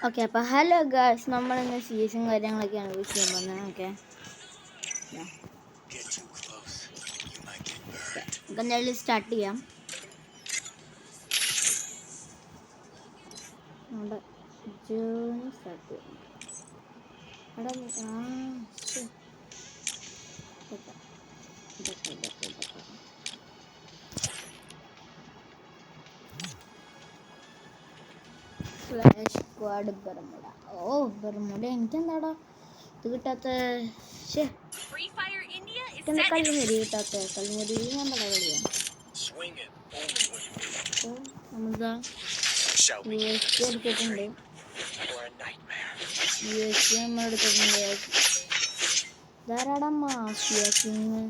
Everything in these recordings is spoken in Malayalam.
ഓക്കെ, അപ്പോൾ ഹലോ ഗായ്സ്, നമ്മളിന്ന് സീരീസും കാര്യങ്ങളൊക്കെയാണ് യൂസ് ചെയ്യാൻ പോകുന്നത്. ഓക്കെ, നമുക്ക് എന്തായാലും സ്റ്റാർട്ട് ചെയ്യാം. നമ്മുടെ ജേണി സ്റ്റാർട്ട് ചെയ്യാം. Flash squad Bermuda. ഓ, ബർമുഡ എനിക്കെന്താടാ ഇത് കിട്ടാത്ത? കളിമുരി കിട്ടാത്ത? കളിമുരി നമ്മുടെ കളിയാണ്. നമ്മളെടുത്തിട്ടുണ്ട്. നമ്മളെടുത്തിട്ടുണ്ട്. ധാരാളം കിങ്.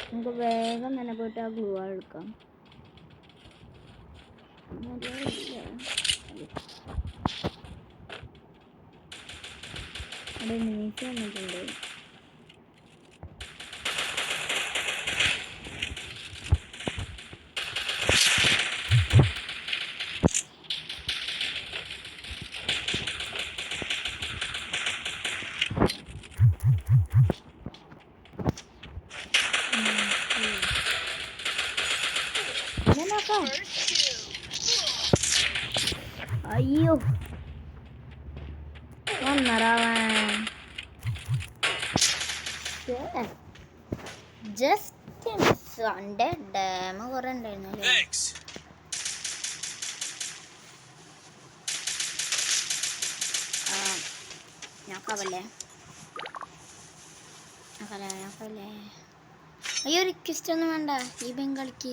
നമുക്ക് വേഗം തന്നെ പോയിട്ട് ആ ഗ്ലൂ എടുക്കാം. അവിടെ നീച്ച് വന്നിട്ടുണ്ട്. അയ്യോ, ജസ്റ്റ് സൺഡേ ഡാം കുറെ ഉണ്ടായിരുന്നു. നോക്കാവല്ലേ? അയ്യോ, റിക്വസ്റ്റ് ഒന്നും വേണ്ട. ഈ ബംഗാളിക്ക്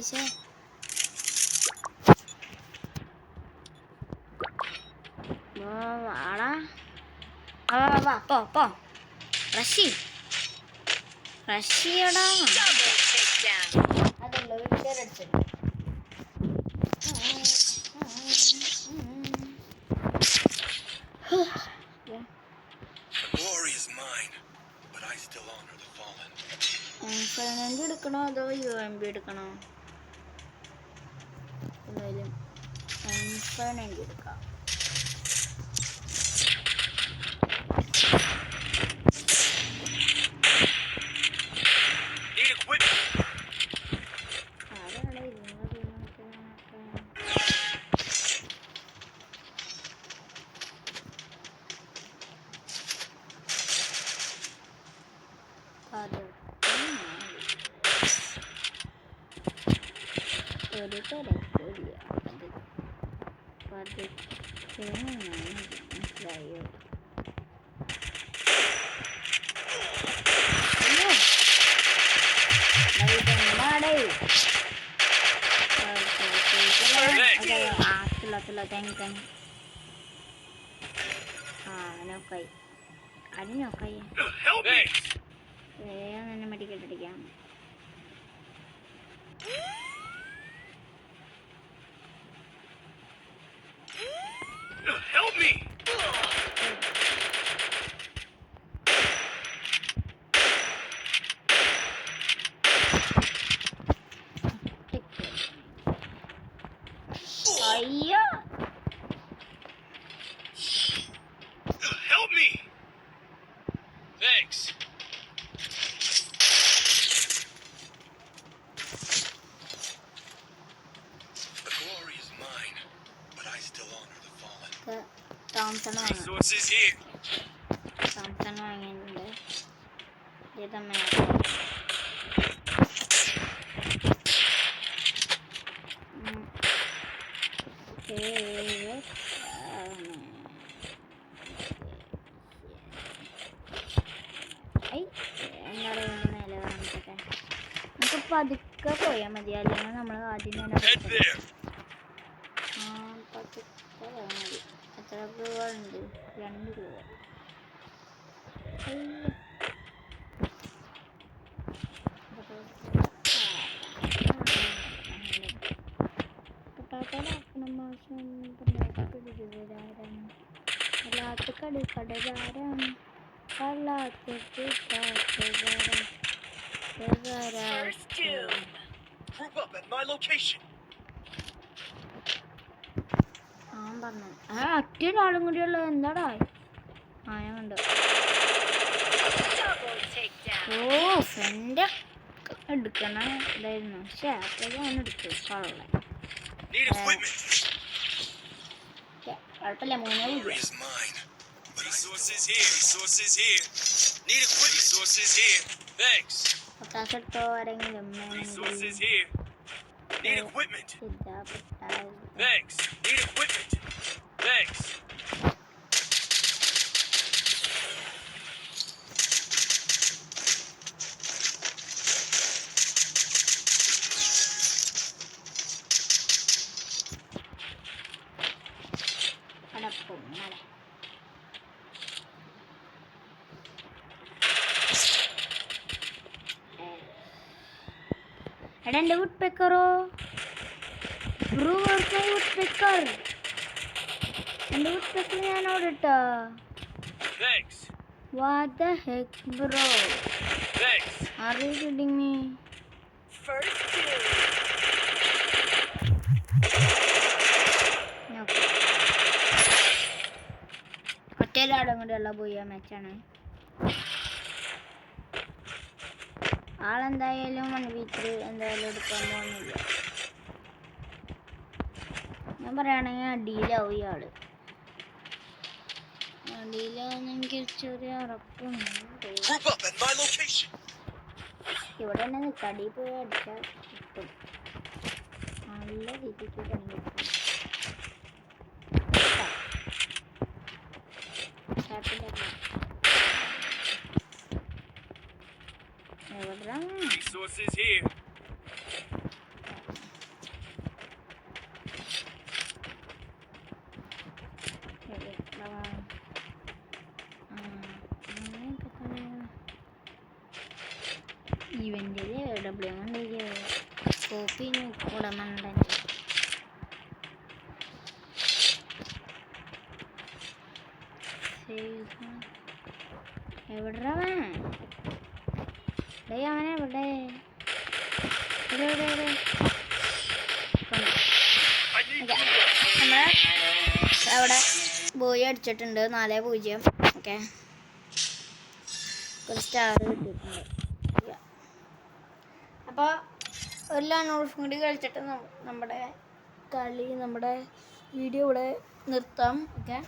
റഷ്യടാ. അതല്ലോ അടിച്ചത്. എടുക്കണോ അതോ UMP എടുക്കണോ? എന്തായാലും എടുക്കാം. ഒരു മനസ്സിലായോ? നോക്കായി അത് നോക്കായി വേഗം തന്നെ മെഡിക്കറ്റടിക്കാം. Help me! അയ്യോ, Help me! Thanks. The glory is mine, but I still honor the fallen. Resources here. Thompson വാങ്ങിയിട്ടുണ്ട്. നമുക്ക് പതുക്കെ പോയാൽ മതി, അല്ലെങ്കിൽ നമ്മൾ ആദ്യം തന്നെ പതുക്കെ പോയാൽ മതി. എത്ര രൂപയുണ്ട്? 2 രൂപ. കടകാരം First kill. Group up at my location. ഒറ്റൊരാളും കൂടിയുള്ള എന്താടാ ഞാൻ കണ്ടു. ഓ ഫ്രണ്ട് എടുക്കണ ഇതായിരുന്നു. പക്ഷെ അപ്പോഴും അവൻ എടുത്തു കൊള്ളാം. കുഴപ്പമില്ല. 3-0. പത്താസ് എടുത്തോ ആരെങ്കിലും. എടാ എൻ്റെ വുഡ് പെക്കറോ ബ്രൂ വുഡ് പെക്കർ എൻ്റെ വുഡ് പെക്കർ ഞാൻ അവിടെ ഇട്ടാ. What the heck bro? Are you kidding me? First kill. ഒറ്റയിലാടും കൂടെയുള്ള പോയ മാച്ചാണ്. ആളെന്തായാലും 1v3 എന്തായാലും എടുക്കാൻ പോകുന്നില്ല. ഞാൻ പറയുകയാണെങ്കിൽ അടിയിലാവും ഇയാള്. അടിയിലാവുന്ന എനിക്ക് ചെറിയ ഉറപ്പുണ്ട്. ഇവിടെ തന്നെ നിൽക്കാം. അടിയിൽ പോയി അടിച്ചാൽ കിട്ടും. നല്ല രീതിക്ക് പണി കിട്ടും. Resources here. ഇവൻ്റെത് ഡബ്ല്യു കോപ്പി ഉടമണ്ട. എവിടെ അവനെ എവിടെ അവിടെ ബോയ് അടിച്ചിട്ടുണ്ട് 4-0. ഓക്കെ ഒരു സ്റ്റാർ കിട്ടിയിട്ടുണ്ട്. അപ്പോൾ ഒരു ലാനോൾഫും കൂടി കളിച്ചിട്ട് നമ്മുടെ വീഡിയോ ഇവിടെ നിർത്താം. ഓക്കെ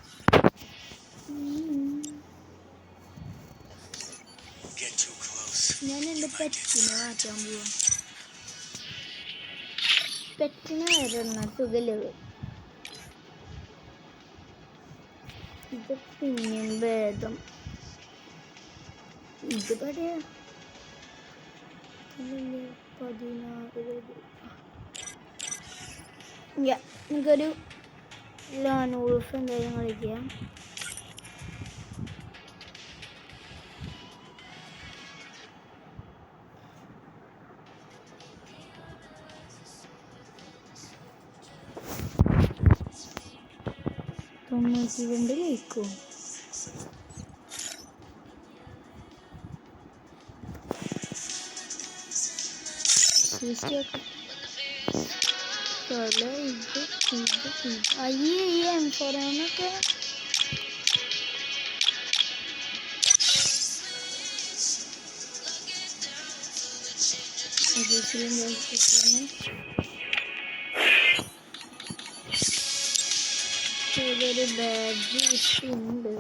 ഞാൻ എൻ്റെ പെറ്റിനെ മാറ്റാൻ പോവാം. പെറ്റിനെ വരണ സുഖലവ് ഇത് പിന്നെയും ഭേദം. ഇത് പറയാ 16 നമുക്കൊരു ലാനോൾഫ് എന്തായാലും കളിക്കാം. ലേക്കും അയ്യേ M4 ഏതൊരു ബാഡ്ജ് കിട്ടിയിട്ടുണ്ട്.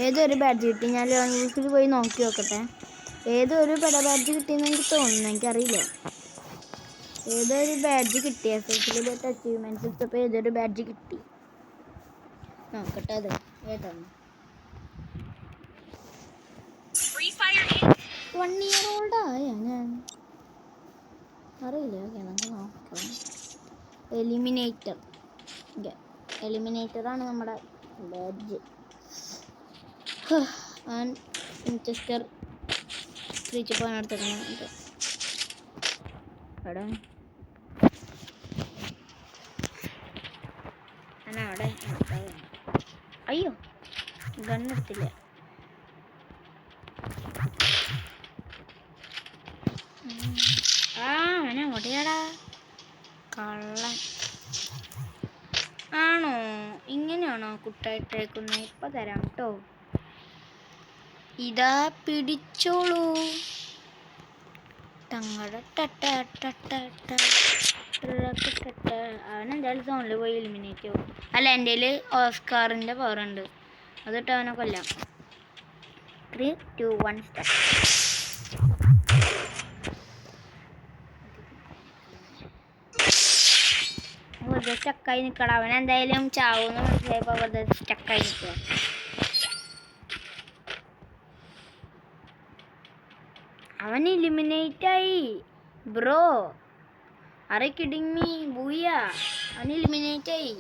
ഏതൊരു ബാഡ്ജ് കിട്ടി. ഞാൻ യൂസിൽ പോയി നോക്കി നോക്കട്ടെ. ഏതൊരു ബാഡ്ജ് കിട്ടിയെന്ന് എനിക്ക് തോന്നുന്നു. എനിക്കറിയില്ല. ഏതൊരു ബാഡ്ജ് കിട്ടി. SSL പോയിട്ട് അച്ചീവ്മെൻറ്റ്സ് എടുത്തപ്പോൾ ഏതൊരു ബാഡ്ജ് കിട്ടി. നോക്കട്ടെ അത് ഏതാണ്. 1 year old ആയ ഞാൻ അറിയില്ല. ഓക്കെ നമുക്ക് നോക്കാം. എലിമിനേറ്ററാണ് നമ്മുടെ ബാഡ്ജ്. മാഞ്ചസ്റ്റർ ക്രീച്ച് പോകാൻ എടുത്തേക്കണം. അവിടെ അവിടെ അയ്യോ ഗണ്ണെടുത്തില്ല. അവനെ ഓടിയാടാ കള്ളൻ. ആണോ? ഇങ്ങനെയാണോ കുട്ടായിട്ടേക്കുന്നത്? ഇപ്പൊ തരാം കേട്ടോ. ഇതാ പിടിച്ചോളൂ. അവനെന്തായാലും സോണിൽ പോയി എലിമിനേറ്റ് ആവും. അല്ല, എൻ്റെ ഓസ്കാറിൻ്റെ പവർ ഉണ്ട്, അതിട്ട് അവനെ കൊല്ലാം. 3, 2, 1 സ്റ്റാർട്ട്. വെറുതെ സ്റ്റക്കായി നിൽക്കട. അവൻ എന്തായാലും ചാവൂന്ന് മനസ്സിലായപ്പോൾ വെറുതെ സ്റ്റക്കായി നിൽക്കുക. അവൻ എലിമിനേറ്റ് ആയി ബ്രോ. ആരെ കിഡിങ് മീ? ബൂയ. അവൻ എലിമിനേറ്റ് ആയി.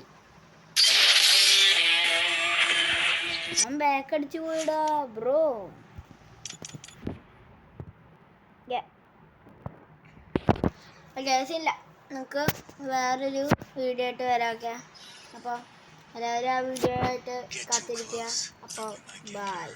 അവൻ ബാക്ക് അടിച്ചു പോയിടാ ബ്രോ. ഇല്ല, നമുക്ക് വേറൊരു വീഡിയോ ആയിട്ട് വരാം. അപ്പോൾ എല്ലാവരും ആ വീഡിയോ ആയിട്ട് കാത്തിരിക്കുക. അപ്പോൾ ബൈ.